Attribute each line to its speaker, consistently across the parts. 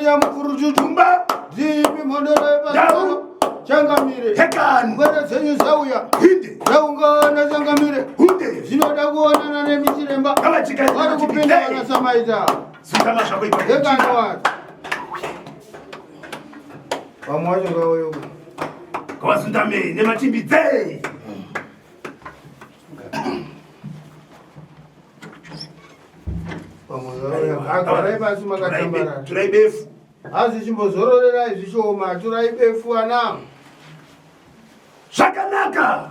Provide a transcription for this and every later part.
Speaker 1: ya mkuruju tumba zipi mondole basoro changamire
Speaker 2: hekan
Speaker 1: ngwere zenyu sauya
Speaker 2: hindi
Speaker 1: yaungana changamire
Speaker 2: hunde
Speaker 1: zinoda kuonana nemichiremba
Speaker 2: kama chikazi
Speaker 1: wari kupinda vanasamaita
Speaker 2: sikama shakuipa
Speaker 1: hekan watu pamwacho ngawoyo
Speaker 2: kwa sundame nemachimbize turaibefu
Speaker 1: asi chimbozororera zvishoma turaibefu ana
Speaker 2: zvakanaka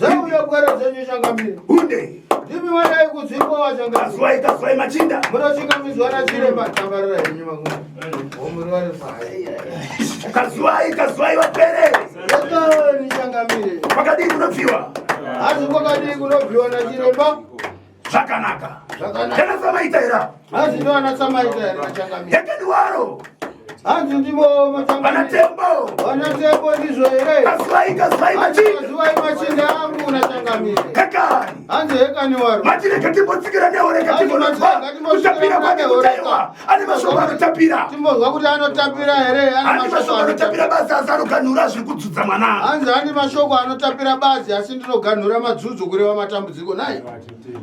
Speaker 1: zauya kwara zenyu changamire
Speaker 2: hunde
Speaker 1: ndimi mwadai kudzimba wachangamire
Speaker 2: kazwai machinda
Speaker 1: munochikamizwa nachiremba tambarara henyu
Speaker 2: kazwai vapere
Speaker 1: ekani changamire
Speaker 2: kwakadii kunobviwa
Speaker 1: asi kwakadii kunobviwa nachiremba
Speaker 2: zvakanaka tena samaitaira
Speaker 1: asi ndo anasamaitaira nachangamire
Speaker 2: hekeni waro
Speaker 1: hanzi ndimo vanatembo ndizvo here
Speaker 2: kazwai
Speaker 1: machinda angu nachangamire
Speaker 2: hekani
Speaker 1: hanzi hekani waro
Speaker 2: matireke timbotsikira neoreka timbotapira kwake kutaiwa ane mashoko anotapira
Speaker 1: timbozwa kuti anotapira here
Speaker 2: ane mashoko anotapira basi asi anoganhura zviri kudzudza mwana
Speaker 1: hanzi ane mashoko anotapira bazi asi ndinoganhura madzudzu kureva matambudziko nai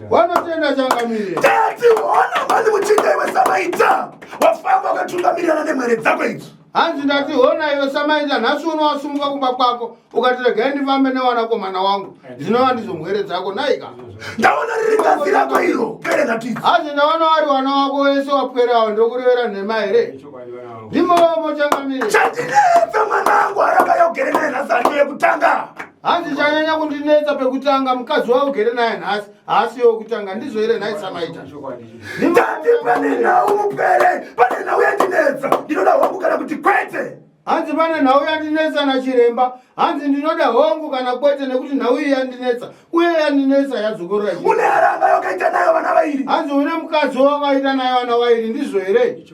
Speaker 1: wanotenda changamire
Speaker 2: tati ona mani muchinda iwe samaita wafamba wakatungamirirana nemwere dzako idzi
Speaker 1: hanzi ndati hona iwe samaita nhasi unowasumuka kumba kwako ukati regai ndifambe newanakomana wangu dzinova ndizo mwere dzako naika
Speaker 2: ndaona riri ngazi rako iro pere ngatidzi
Speaker 1: hanzi ndaona wari wana wako wese wapwerawo ndokurevera nhema here ndimomo changamire
Speaker 2: chandinetsa mwanangu aranga ugere naye nhasi andiyo yekutanga
Speaker 1: hanzi chanyanya kundinetsa pekutanga mukadzi wao ugere naye nhasi haasi yokutanga ndizo here nhai samaita
Speaker 2: ndati pane nhau mupere pane nhau yandinetsa ndinoda hongu kana kuti kwete
Speaker 1: hanzi pane nhau yandinetsa nachiremba hanzi ndinoda hongu kana kwete nekuti nhau iyi yandinetsa uye yandinetsa yadzokorora
Speaker 2: une aranga yakaita nayo vana vairi
Speaker 1: hanzi une mukadzi wakaita nayo vana vairi ndizvo here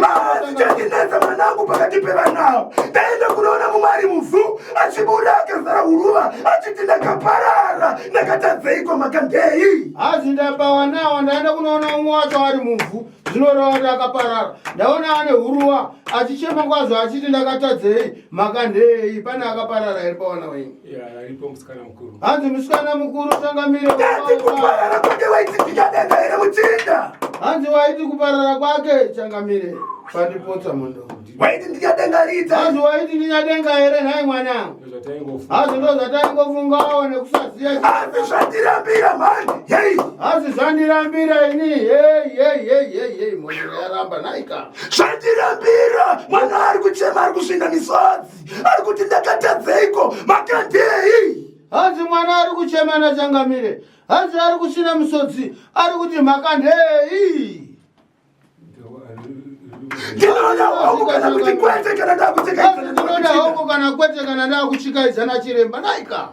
Speaker 2: basi chandinetsa mwanangu pakati pevanavo ndaenda kunoona mumwe ari muvhu achibuda akazara uruva achiti ndakaparara ndakatadzeiko makandei
Speaker 1: hanzi ndapawa nawo ndaenda kunoona umwe wacho ari muvhu zvinoreva kuti akaparara ndaona ane huruva achichema kwazvo achiti ndakatadzei makandei pane akaparara here pawana wenyu hanzi musikana mukuru changamire
Speaker 2: kuparara kwake waiti ndinyadenga here muchinda
Speaker 1: hanzi waiti kuparara kwake changamire pandipotsa mundo
Speaker 2: waiti ndinyadenga rita
Speaker 1: hanzi waiti ndinyadenga here nhai mwanangu hanzi ndo zvataingofungawo nekusaziya
Speaker 2: hanzi zvandirambira mani hei
Speaker 1: hanzi zvandirambira ini hei mwoyo yaramba naika
Speaker 2: zvandirambira mwana ari kuchema ari kusvinda misodzi ari kuti ndakatadzeiko makandei
Speaker 1: hanzi mwana ari kuchema nachangamire hanzi ari kusina misodzi ari kuti makandei
Speaker 2: ndinoda hongu kana kuti kwete kana
Speaker 1: ndinoda hongu kana kwete kana ndakuchikaidza nachiremba naika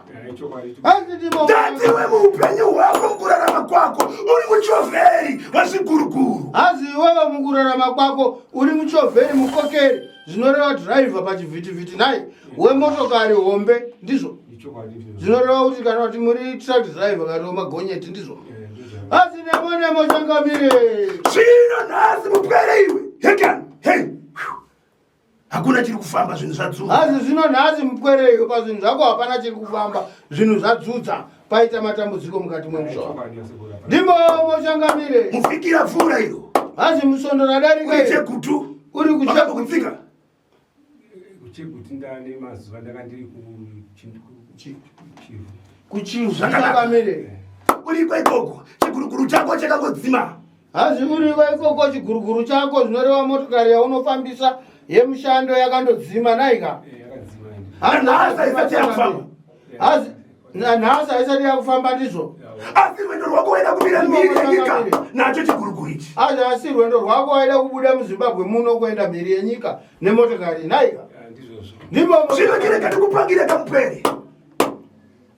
Speaker 2: ndati we muupenyu hwako mukurarama kwako uri muchovheri wezviguruguru
Speaker 1: hanzi iwewe mukurarama kwako uri muchovheri mukokeri zvinoreva dhiraivha pachivhitivhiti nai wemotokari hombe ndizvo zvinoreva kuti kana kuti muri truck driver kana magonyeti ndizvo hanzi nemonemo changamire
Speaker 2: zvino nhasi mupwere iwe hekani hei hakuna chiri kufamba zvinhu zvadzudza
Speaker 1: hanzi zvino nhasi mupwere iwe pazvinhu zvako hapana chiri kufamba zvinhu zvadzudza paita matambudziko mukati memusoro ndimomo changamire
Speaker 2: mufikira pfuura iro
Speaker 1: hanzi musondo radarika
Speaker 2: chegutu
Speaker 1: uri
Speaker 2: kutsika
Speaker 1: kuchivu changamire
Speaker 2: uriko ikoko chiguruguru chako chakangodzima
Speaker 1: hanzi uriko ikoko chiguruguru chako zvinoreva motokari yaunofambisa yemushando yakandodzima naika nhasi haisati yakufamba ndizvo
Speaker 2: asi rwendo rwako waida kumira mhiri yenyika nacho chiguruguru ichi
Speaker 1: asi rwendo rwako waida kubuda muzimbabwe muno kuenda mhiri yenyika nemotokari naika
Speaker 2: zvino chireka ndikupangire kamupere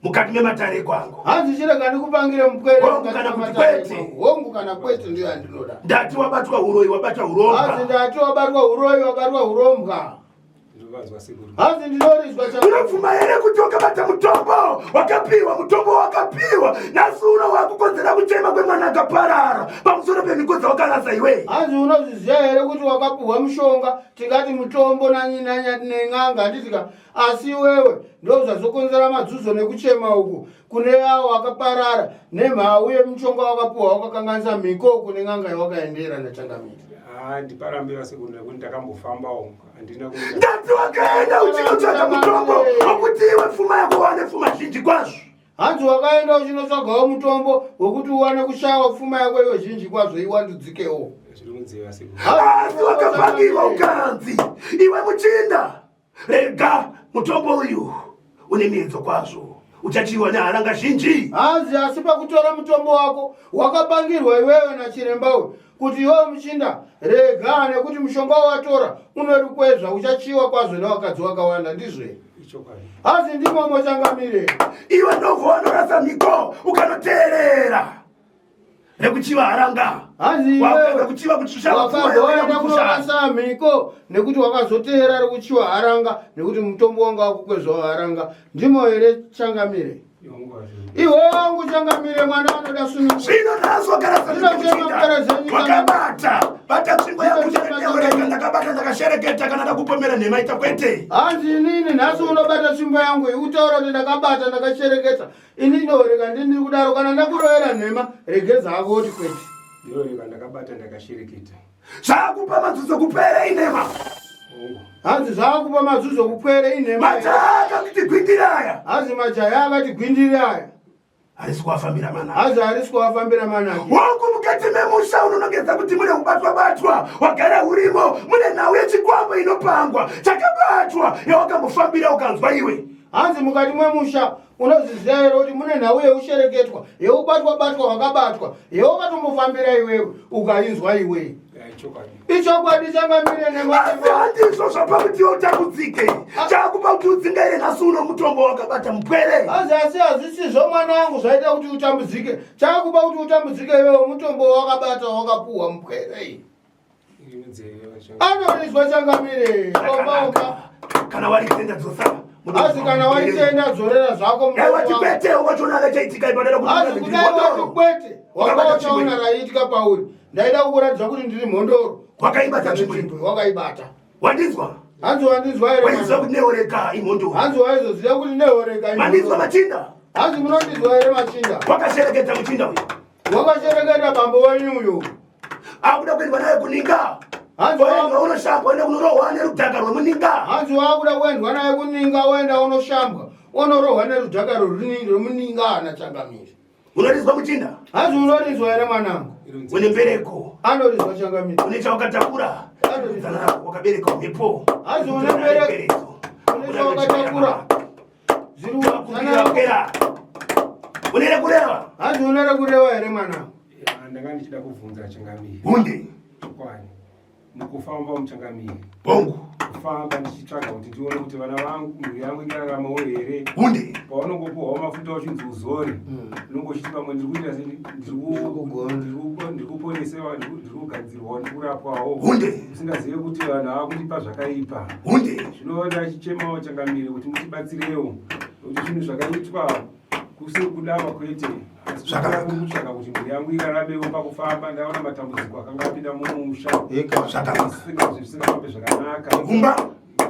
Speaker 2: mukati mematare kwangu.
Speaker 1: Hanzi chirega ndikupangire mupwere
Speaker 2: kana kuti kwete.
Speaker 1: Hongu kana kwete ndiyo yandinoda.
Speaker 2: Ndati wabatwa uroyi wabatwa urombwa.
Speaker 1: Hanzi ndati wabatwa uroyi wabatwa urombwa. Hanzi ndinorizwa changa.
Speaker 2: Unofuma here kuti wakabata mutombo wakapiwa nasura wakukonzera kuchema kwemwana akaparara pamusoro pemikoza wakarasa iwe.
Speaker 1: Hanzi unozviziva here kuti wakapuhwa mushonga tikati mutombo neng'anga handitika asi wewe ndozvazokonzera madzuzo nekuchema uku kune avo wakaparara nemhau yemushonga wakapuhwa wakakanganisa mhiko kune ng'anga yawakaendera nachangamiri.
Speaker 3: Ndiparambira sekundira kuti ndakambofambawo handina kuti
Speaker 2: ndati wakaenda uchinotsvaga mutombo wokuti iwe pfuma yako wane pfuma zhinji kwazvo.
Speaker 1: Hanzi wakaenda uchinotsvagawo mutombo wokuti uwane kushawa pfuma yako iwe zhinji kwazvo iwandudzikewo.
Speaker 2: Asi wakapangiwa ukanzi iwe muchinda rega mutombo uyu une miedzo kwazvo uchachiwa neharanga zhinji.
Speaker 1: Hanzi asi pakutora mutombo wako wakapangirwa iwewe nachiremba uyu kuti iwe muchinda rega nekuti mushonga watora unorikwezva uchachiwa kwazvo nevakadzi wakawanda ndizve. Hanzi ndimo mochangamire.
Speaker 2: Iwe ndovho wanorasa mhiko ukanoteerera nekuchiva haranga.
Speaker 1: Hanzi iwewe wakazoenda kunorasa mhiko nekuti wakazoteera rekuchiwa haranga nekuti mutombo wanga wakukwezvawo haranga. Ndimo here changamire. Iwe wangu changamire mwana wanoda sunungu.
Speaker 2: Zvino nazo wakabata tsvimbo yangu chaneoreka ndakabata ndakashereketa kana ndakupomera nhema ita kwete.
Speaker 1: Hanzi inini nhasi unobata tsvimbo yangu utaura kuti ndakabata ndakashereketa inini oreka ndiri kudaro kana ndakurovera nhema regedza hako kuti kwete.
Speaker 3: Ndioreka ndakabata ndakashereketa.
Speaker 2: Zvakupa madzudzo kupere inhema.
Speaker 1: Hanzi zvakupa madzudzo kupere inhema.
Speaker 2: Majaya akati gwindiraya.
Speaker 1: Hanzi majaya akati gwindiraya.
Speaker 2: Harisi kuwafambira mana.
Speaker 1: Hanzi harisi kuwafambira mana.
Speaker 2: Wangu mukati memusha unonongedza kuti mune kubatwa wagara urimo mune nhau yechikwambo inopangwa chakabatwa yawakambofambira ukanzwa iwe.
Speaker 1: Hanzi mukati mwemusha unozviziva here kuti mune nhau yeushereketwa yeubatwa wakabatwa yewakatombofambira iwewe ukainzwa iwe. Ichokwadi changamire
Speaker 2: handizvo zvapa kuti utambudzike chakupa kuti udzingaire nhasi uno mutombo wakabata mupwere.
Speaker 1: Hanzi asi hazvisizvo mwana wangu zvaita kuti utambudzike chakupa kuti utambudzike iwewe mutombo wakabata wakapuhwa mupwere. Anorizwa changamire ombaoka
Speaker 2: kana waritenda dzosa.
Speaker 1: Hanzi kana waitenda dzorera zvako
Speaker 2: watikwete wachona chaitika ipadera
Speaker 1: kuti kwete wakachaona raiitika pauri ndaida kukuratidza kuti ndiri mhondoro.
Speaker 2: Wakaibata nzvimbo
Speaker 1: wakaibata.
Speaker 2: Wandizwa?
Speaker 1: Hanzi wandizwa here.
Speaker 2: Waizwa kuti neoreka imhondoro.
Speaker 1: Hanzi waizoziva kuti neoreka imhondoro.
Speaker 2: Wandizwa machinda?
Speaker 1: Hanzi munondizwa here machinda.
Speaker 2: Wakashereketa muchinda uyu?
Speaker 1: Wakashereketa bambo wenyu uyu.
Speaker 2: Akuda kuendwa naye kuninga?
Speaker 1: Hanzi
Speaker 2: waendwa unoshambwa uende kunorohwa nerudhaka rwemuninga?
Speaker 1: Hanzi wakuda kuendwa naye kuninga woenda unoshambwa unorohwa nerudhaka rwemuninga hana changamire.
Speaker 2: Unorizwa muchinda?
Speaker 1: Hanzi unorizwa here mwanangu.
Speaker 2: Une mbereko?
Speaker 1: Anorizwa changamire.
Speaker 2: Une chawakatakura? Wakabereka mhepo?
Speaker 1: Hanzi une mbereko? Une chawakatakura?
Speaker 2: Zviruwakuira unere kureva?
Speaker 1: Hanzi unere kureva here mwanangu.
Speaker 3: Ndanga ndichida kubvunza changamire.
Speaker 2: Hunde?
Speaker 3: Kwani mukufamba muchangamire.
Speaker 2: Bongo.
Speaker 3: Kufamba ndichitsvaga kuti ndione kuti vana vangu mhuri yangu ingararamawo here.
Speaker 2: Hunde?
Speaker 3: Paunongopuhwawo mafuta uchinzi uzore unongochiti pamwe ndiri kuita ndiri kuponesewa ndiri kugadzirwawo ndiri kurapwawo.
Speaker 2: Hunde?
Speaker 3: Usingazive kuti vanhu vava kundipa zvakaipa.
Speaker 2: Hunde?
Speaker 3: Zvinoda chichemawo changamire kuti mutibatsirewo kuti zvinhu zvakaitwa kusiri kudava kwete asi kutsvaga kuti mhuri yangu iraramewo pakufamba. Ndaona matambudziko akanga apinda mumusha zvisingafambe zvakanaka.
Speaker 2: Kumba?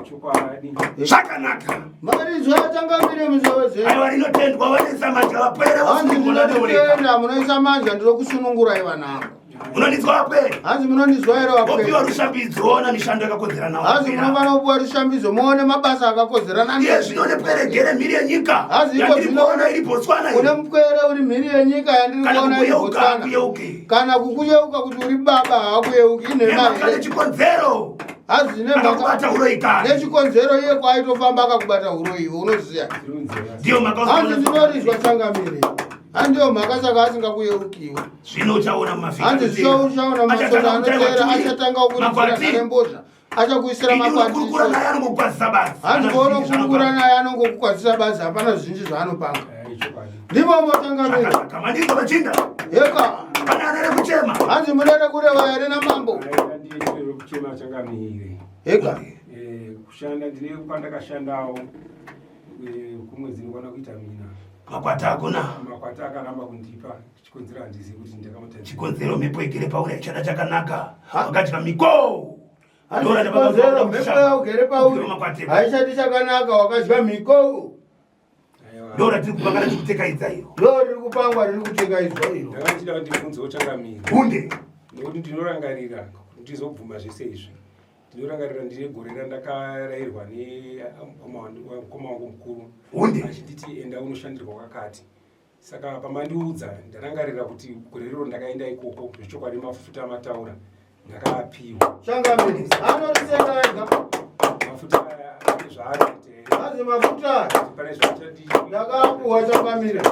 Speaker 3: Chokwadi
Speaker 2: zvakanaka.
Speaker 1: Marizwa changamire muzoveze.
Speaker 2: Aiwa rinotendwa vanisa manja vapwere
Speaker 1: vasingonaenda munoisa manja ndiro kusunungura iva navo.
Speaker 2: Munondizwa vapwere?
Speaker 1: Hanzi munondizwa here vapwere.
Speaker 2: Opiwa rushambidzo ona mishando yakakodzera nawo.
Speaker 1: Hanzi munofana kupuwa rushambidzo muone mabasa akakodzerana
Speaker 2: ndiye zvino nepwere gere mhiri yenyika.
Speaker 1: Hanzi
Speaker 2: yandiripoona iri Botswana
Speaker 1: une mupwere uri mhiri yenyika yandiripoona iri Botswana. Kana kukuyeuka kuti uri baba hakuyeuki inhema
Speaker 2: here. Chikonzero.
Speaker 1: Hanzi
Speaker 2: nekubata uroika.
Speaker 1: Nechikonzero iye kwaitofamba akakubata huro iwe unoziya.
Speaker 2: Ndiyo makaona.
Speaker 1: Hanzi ndinorizwa changamire. Handiyo mhaka saka asingakuyeukiwe.
Speaker 2: Zvino uchaona mavhiki.
Speaker 1: Hanzi uchaona masona anoteera achatanga kukurisira nharembozha. Achakuisira makwatisa.
Speaker 2: Kurukura naye anongokukwazisa basa.
Speaker 1: Hanzi paunokurukura naye anongokukwazisa basa hapana zvizhinji zvaanopanga. Ndimo mochangamira.
Speaker 2: Kama ndiko machinda.
Speaker 1: Yeka.
Speaker 2: Kana anare kuchema.
Speaker 1: Hanzi munere kureva here namambo.
Speaker 3: Ndiye kuchema changamire.
Speaker 1: Yeka.
Speaker 3: Kushanda ndine kwandakashandawo kumwedzi ndikwana kuita mina.
Speaker 2: Makwata akona.
Speaker 3: Makwata akaramba kundipa chikonzero handisi kuti ndakamutadzira.
Speaker 2: Chikonzero mhepo igere pauri chada chakanaka. Wakati kamiko.
Speaker 1: Ndora ndabazero mhepo ugere pauri. Haishati chakanaka wakadya miko.
Speaker 2: Ndora tiri kupangana tikuteka idzairo.
Speaker 1: Ndora tiri kupangwa tiri kuteka idzairo.
Speaker 3: Ndakachida ndibvunzewo changamira.
Speaker 2: Hunde.
Speaker 3: Nekuti ndinorangarira ndizobvuma zvese izvi. Ndinorangarira ndine gore randakarayirwa nemukoma wangu mukuru.
Speaker 2: Hunde.
Speaker 3: Achinditi enda unoshandirwa kwakati. Saka pamandiudza ndarangarira kuti gore riro ndakaenda ikoko zvechokwadi mafuta amataura ndakaapiwa.
Speaker 1: Changamira. Anorisenda ega.
Speaker 3: Mafuta zvaarite.
Speaker 1: Hazi mafuta.
Speaker 3: Pane zvachati.
Speaker 1: Ndakapuwa Changamira.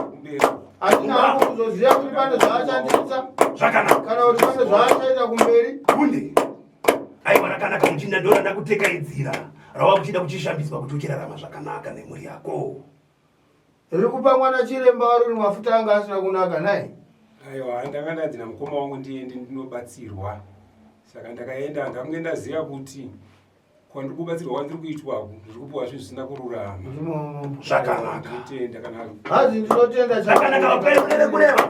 Speaker 1: Hatina kuzoziya kuti pane zvaachandisa.
Speaker 2: Zvakanaka.
Speaker 1: Kana kuti pane zvaachaita kumberi.
Speaker 2: Hunde. Aiwa rakanaka muchinda ndora ndakuteka idzira. Rava kuchida kuchishambiswa kuti uchirarama zvakanaka nemhuri yako.
Speaker 1: Riri kupangwa nachiremba wari mafuta anga asina kunaka naye.
Speaker 3: Aiwa ndanga ndadzina mukoma wangu ndiende ndinobatsirwa. Saka ndakaenda ndange ndaziya kuti kwandiri kubatsirwa kwandiri kuitwako ndiri kupiwa zvinhu zvisina kururama.
Speaker 2: Zvakanaka.
Speaker 3: Ndinotenda kana
Speaker 1: Hazi ndinotenda
Speaker 2: zvakanaka wapere munere kureva.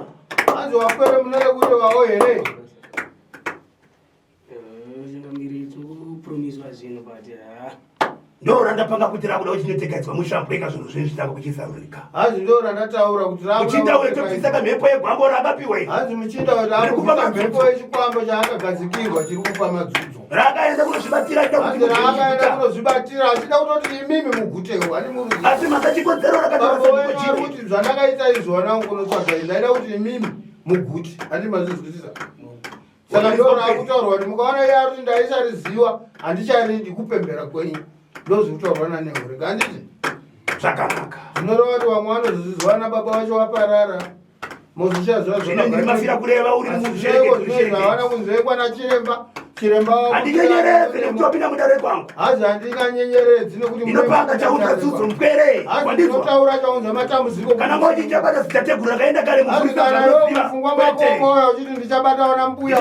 Speaker 1: Hazi wapere munere kurevawo here.
Speaker 2: Ndora ndapanga kuti rakuda uchinotekedzwa mushambweka zvinhu zvinhu zvitanga kuchizarurika.
Speaker 1: Hazi ndora ndataura kuti
Speaker 2: muchinda wetu bvisaka mhepo yegwambo rakapiwa iri.
Speaker 1: Hazi muchinda wetu akubvisa mhepo yechikwambo chaakagadzikirwa chiri kupa madzudzo.
Speaker 2: Rakaenda kunozvibatira
Speaker 1: rakaenda kunozvibatira achida kutoti imimi mugutewo ani muri.
Speaker 2: Asi makachikodzero rakataura
Speaker 1: kuti zvandakaita izvona kunotsvaga ndaida kuti imimi mugute ani mazvizwisisa. Saka ndora akutaurwa kuti mukaona iye ari kuti ndaisariziva handicharindi kupembera kwenyu. Ndozvitaurwana nehuri nganditi
Speaker 2: zvakanaka.
Speaker 1: Zvinoreva kuti vamwe vanozvizwa nababa vacho vaparara. Mozvichazva
Speaker 2: zvinoindimafira kureva uri
Speaker 1: muzvirekezvavana kunzvekwa nachiremba. Chiremba
Speaker 2: handinyenyeredze nekutopinda mudare kwangu.
Speaker 1: Hazi handinganyenyeredzi nekuti
Speaker 2: ndinopanga chaunza dzudzo mupwere.
Speaker 1: Ndinotaura chaunza matambudziko.
Speaker 2: Kana moti ndichabata zitateguru rakaenda kare
Speaker 1: mufungwa makomoyo uchiti ndichabata wana mbuya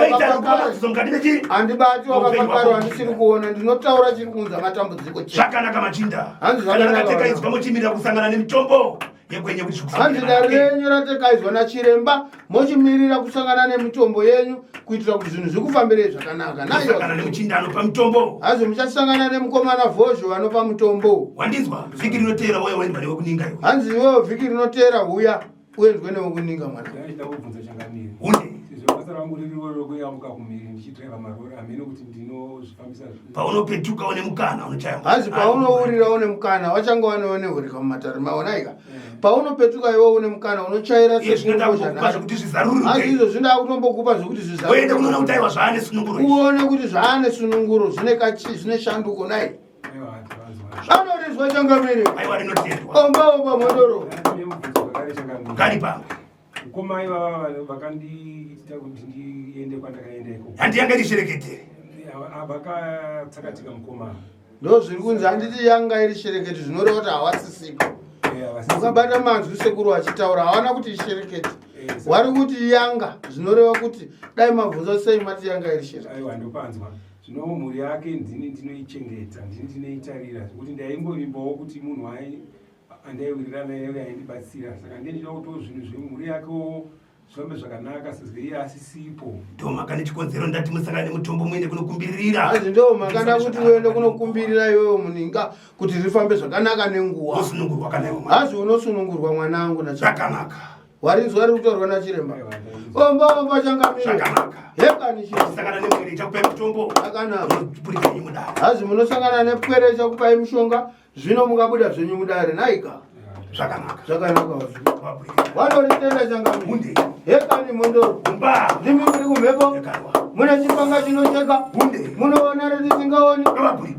Speaker 1: handibati wakapakaro handisiri kuona. Ndinotaura chiri kunza matambudziko.
Speaker 2: Zvakanaka machinda. Kana rakatekaidzwa mochimirira kusangana nemitombo yekwenye kuti
Speaker 1: hanzi dare renyu ratekaidzwa nachiremba mochimirira kusangana nemitombo yenyu kuitira kuti zvinhu zvikufambirei zvakanaka.
Speaker 2: Naisangana nemuchinda anopa mitombo.
Speaker 1: Hazi muchasangana nemukomana vhozho anopa mutombo.
Speaker 2: Wandinzwa vhiki rinoteera uye wendwa newekuninga iwe.
Speaker 1: Hanzi iwewo vhiki rinoteera uya uendwe newekuninga mwana.
Speaker 3: ndaida kubvunza changamire.
Speaker 2: Hunde.
Speaker 3: Basa rangu ririwo rokuyamuka kumiri ndichidriva marori amene kuti ndinozvifambisa.
Speaker 2: Paunopetuka une mukana unochaya.
Speaker 1: Hazi paunourira une mukana wachanga wanewehuri kamumatare maonaika. Paunopetuka iwe une mukana unochaira
Speaker 2: kuti zvizarurike.
Speaker 1: Hazi izvo zvindaa kutombokupa zvokuti zvizarurike.
Speaker 2: Uende kunoona kuti aiwa zvaane sununguro.
Speaker 1: Uone kuti zvaane sununguro zvine shanduko naye. Anorizwa Changamire.
Speaker 2: Aiwa rinotendwa.
Speaker 1: Omba mondoro.
Speaker 2: Gari pamwe.
Speaker 3: Mukoma iva vakandiita kuti ndiende kwandakaenda ikoko.
Speaker 2: Handiyanga ndisherekete.
Speaker 3: Vakatsakatika mukoma.
Speaker 1: Ndo zviri kunzi handiti yanga iri sherekete zvinoreva kuti hawasisipo. Mukabata manzwi sekuru achitaura hawana kuti isherekete. Wari kuti yanga zvinoreva kuti dai mabvunzo sei mati yanga iri sherekete.
Speaker 3: Aiwa ndopanzwa. Zvino mhuri yake ndinoichengeta ndinoitarira kuti ndaimbovimbawo kuti munhu andaiwirirana naye aindibatsira. Saka ndinodira kuti zvinhu zvemhuri yake zvifambe zvakanaka sezvo iye asisipo.
Speaker 2: Ndo makane chikonzero ndati musangane nemutombo muende kunokumbirira.
Speaker 1: Hazi ndo makanda kuti uende kunokumbirira iwewe muninga kuti rifambe zvakanaka nenguva.
Speaker 2: Unosunungurwa kana iwe.
Speaker 1: Hazi unosunungurwa mwanangu
Speaker 2: zvakanaka.
Speaker 1: Warinzwa ari kutaurwa nachiremba. Omba Changamire.
Speaker 2: Zvakanaka.
Speaker 1: Hekani
Speaker 2: sangana nemwere chakupai mutombo.
Speaker 1: Akanaka.
Speaker 2: Munopurika nyumu dare.
Speaker 1: Hazi munosangana nepwere chakupai mushonga zvino mukabuda zvenyu mudare naika.
Speaker 2: Zvakanaka.
Speaker 1: Zvakanaka wazvi. Wanoritenda Changamire.
Speaker 2: Hunde.
Speaker 1: Hekani mondoro.
Speaker 2: Umba.
Speaker 1: Ndimi muri kumhepo. Mune chipanga chinocheka.
Speaker 2: Hunde.
Speaker 1: Munoona retisingaoni.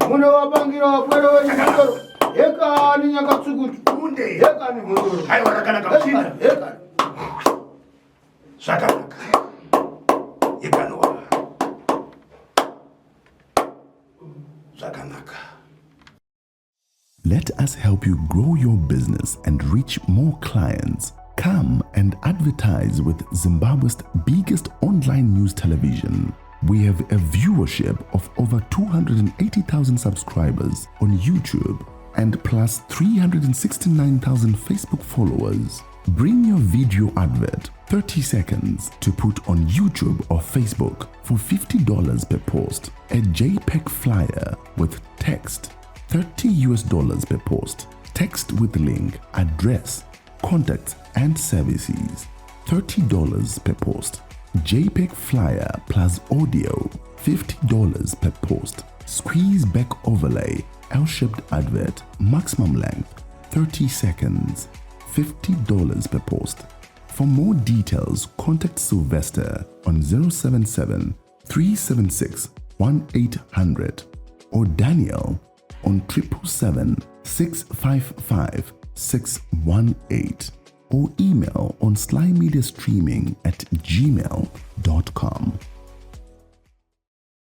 Speaker 1: Munovapangira wapwere wechimusoro. Hekani nyakatsukutu.
Speaker 2: Hunde.
Speaker 1: Hekani mondoro.
Speaker 2: Aiwa rakanaka mchina.
Speaker 1: Hekani.
Speaker 2: Zvakanaka. Ikanowa. Zvakanaka.
Speaker 4: Let us help you grow your business and reach more clients. Come and advertise with Zimbabwe's biggest online news television. We have a viewership of over 280,000 subscribers on YouTube and plus 369,000 Facebook followers. Bring your video advert, 30 seconds, to put on YouTube or Facebook for $50 per post. A JPEG flyer with text, $30 per post. Text with link, address, contacts and services, $30 per post. JPEG flyer plus audio, $50 per post. Squeeze back overlay, L-shaped advert, maximum length, 30 seconds, $50 per post. For more details, contact Silvester on 077 376 1800 or Daniel on 777 655 618 or email on SlyMedia Streaming at gmail.com.